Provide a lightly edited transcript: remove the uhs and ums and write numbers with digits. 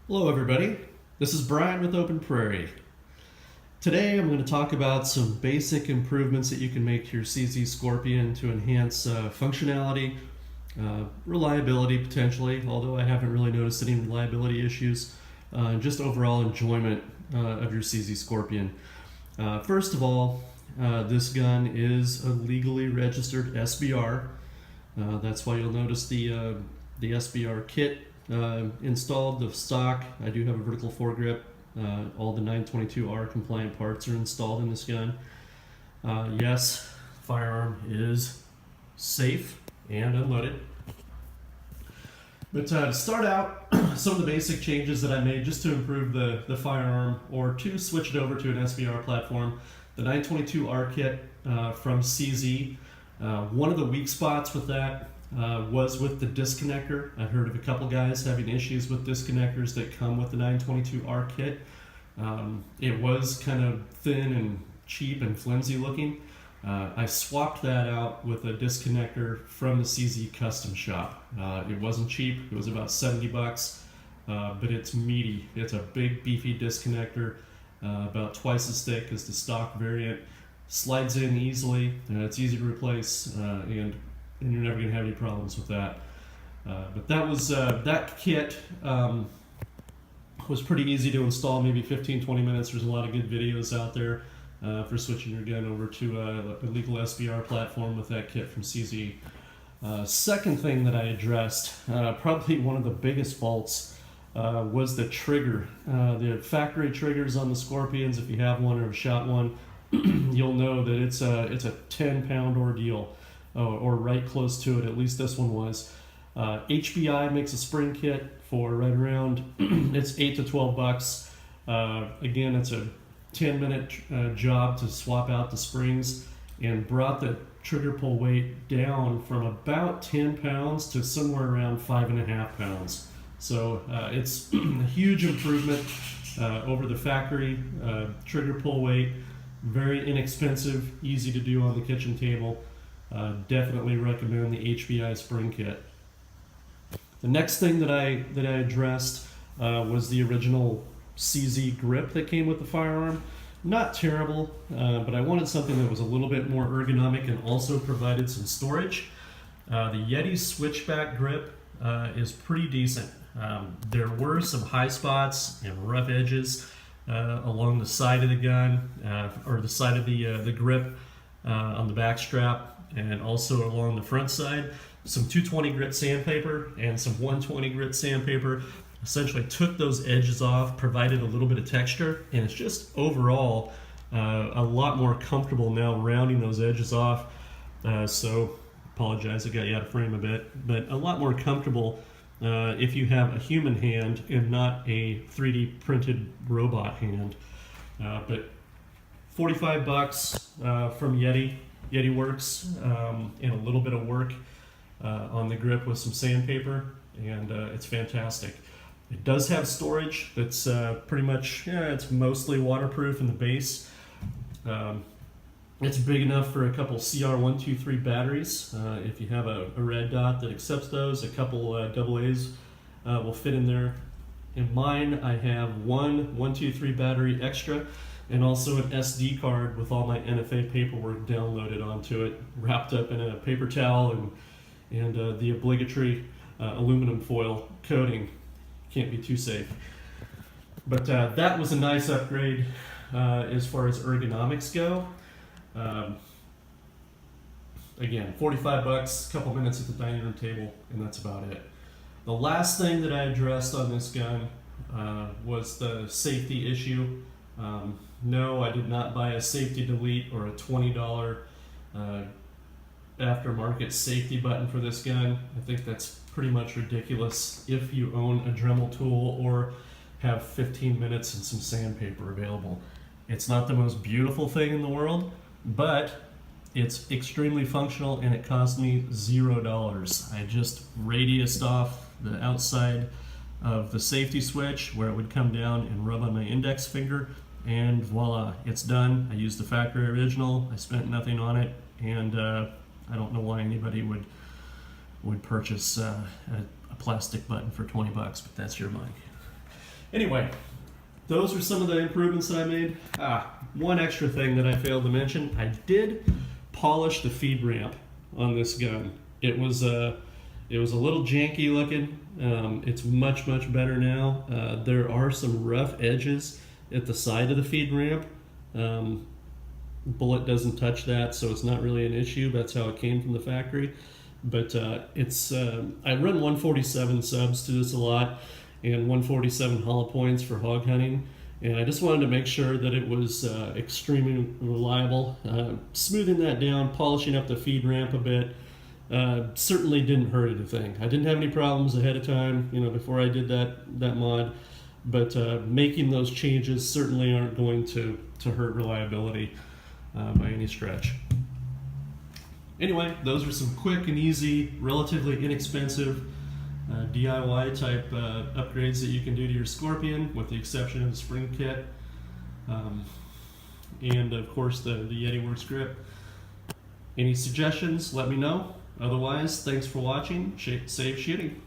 Hello, everybody. This is Brian with Open Prairie. Today, I'm going to talk about some basic improvements that you can make to your CZ Scorpion to enhance functionality, reliability potentially, although I haven't really noticed any reliability issues, and just overall enjoyment of your CZ Scorpion. First of all, this gun is a legally registered SBR. That's why you'll notice the SBR kit installed, the stock. I do have a vertical foregrip. All the 922R compliant parts are installed in this gun. Yes, firearm is safe and unloaded. But to start out, some of the basic changes that I made just to improve the firearm or to switch it over to an SBR platform. The 922R kit from CZ. One of the weak spots with that was with the disconnector. I've heard of a couple guys having issues with disconnectors that come with the 922R kit. It was kind of thin and cheap and flimsy looking. I swapped that out with a disconnector from the CZ Custom Shop. It wasn't cheap, it was about $70, but it's meaty. It's a big beefy disconnector, about twice as thick as the stock variant. Slides in easily, it's easy to replace, and you're never going to have any problems with that. But that kit was pretty easy to install, maybe 15-20 minutes. There's a lot of good videos out there for switching your gun over to a legal SBR platform with that kit from CZ. Second thing that I addressed, probably one of the biggest faults, was the trigger. The factory triggers on the Scorpions, if you have one or have shot one, you'll know that it's a 10-pound ordeal, or right close to it. At least this one was. HBI makes a spring kit for right around it's $8 to $12. Again, it's a 10-minute job to swap out the springs, and brought the trigger pull weight down from about 10 pounds to somewhere around 5.5 pounds. So it's a huge improvement over the factory trigger pull weight. Very inexpensive, easy to do on the kitchen table. Definitely recommend the HBI spring kit. The next thing that I addressed was the original CZ grip that came with the firearm. Not terrible, but I wanted something that was a little bit more ergonomic and also provided some storage. The Yeti switchback grip is pretty decent. There were some high spots and rough edges along the side of the gun, or the side of the grip on the back strap, and also along the front side. Some 220 grit sandpaper and some 120 grit sandpaper essentially took those edges off, provided a little bit of texture, and it's just overall a lot more comfortable now rounding those edges off. So apologize, I got you out of frame a bit, but a lot more comfortable if you have a human hand and not a 3D printed robot hand. But $45 from Yeti Works, and a little bit of work on the grip with some sandpaper, and it's fantastic. It does have storage that's pretty much, it's mostly waterproof in the base. It's big enough for a couple CR123 batteries. If you have a red dot that accepts those, a couple AA's will fit in there. In mine, I have one 123 battery extra, and also an SD card with all my NFA paperwork downloaded onto it, wrapped up in a paper towel and the obligatory aluminum foil coating. Can't be too safe. But that was a nice upgrade as far as ergonomics go. Again, $45, a couple minutes at the dining room table, and that's about it. The last thing that I addressed on this gun was the safety issue. No, I did not buy a safety delete or a $20 aftermarket safety button for this gun. I think that's pretty much ridiculous if you own a Dremel tool or have 15 minutes and some sandpaper available. It's not the most beautiful thing in the world, but it's extremely functional, and it cost me $0. I just radiused off the outside of the safety switch where it would come down and rub on my index finger, and voila, it's done. I used the factory original, I spent nothing on it, and I don't know why anybody would purchase a plastic button for $20, but that's your money. Anyway, those are some of the improvements that I made. One extra thing that I failed to mention, I did polish the feed ramp on this gun. It was a little janky looking. It's much better now. There are some rough edges at the side of the feed ramp. Bullet doesn't touch that, so it's not really an issue. That's how it came from the factory. But I run 147 subs to this a lot, and 147 hollow points for hog hunting. And I just wanted to make sure that it was extremely reliable. Smoothing that down, polishing up the feed ramp a bit, certainly didn't hurt anything. I didn't have any problems ahead of time, before I did that mod. But making those changes certainly aren't going to hurt reliability by any stretch. Anyway, those are some quick and easy, relatively inexpensive DIY type upgrades that you can do to your Scorpion, with the exception of the spring kit, and of course the Yeti Works grip. Any suggestions, let me know. Otherwise, thanks for watching. Safe shooting.